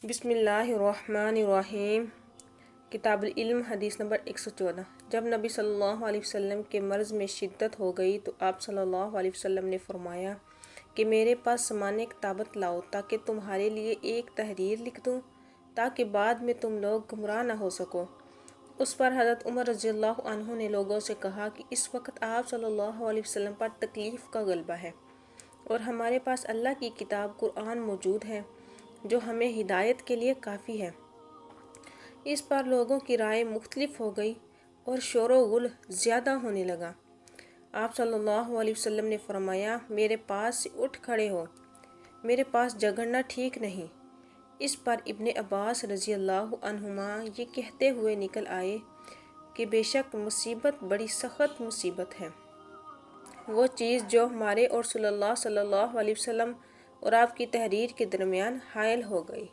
بسم اللہ الرحمن الرحیم۔ کتاب العلم حدیث نمبر 114۔ جب نبی صلی اللہ علیہ وسلم کے مرض میں شدت ہو گئی تو آپ صلی اللہ علیہ وسلم نے فرمایا کہ میرے پاس سامان کتابت لاؤ تاکہ تمہارے لیے ایک تحریر لکھ دوں تاکہ بعد میں تم لوگ گمراہ نہ ہو سکو۔ اس پر حضرت عمر رضی اللہ عنہ نے لوگوں سے کہا کہ اس وقت آپ صلی اللہ علیہ وسلم پر تکلیف کا غلبہ ہے اور ہمارے پاس اللہ کی کتاب قرآن موجود ہے جو ہمیں ہدایت کے لیے کافی ہے۔ اس پر لوگوں کی رائے مختلف ہو گئی اور شور و غل زیادہ ہونے لگا۔ آپ صلی اللہ علیہ وسلم نے فرمایا، میرے پاس سے اٹھ کھڑے ہو، میرے پاس جھگڑنا ٹھیک نہیں۔ اس پر ابن عباس رضی اللہ عنہما یہ کہتے ہوئے نکل آئے کہ بے شک مصیبت بڑی سخت مصیبت ہے، وہ چیز جو ہمارے اور صلی اللہ علیہ وسلم اور آپ کی تحریر کے درمیان حائل ہو گئی۔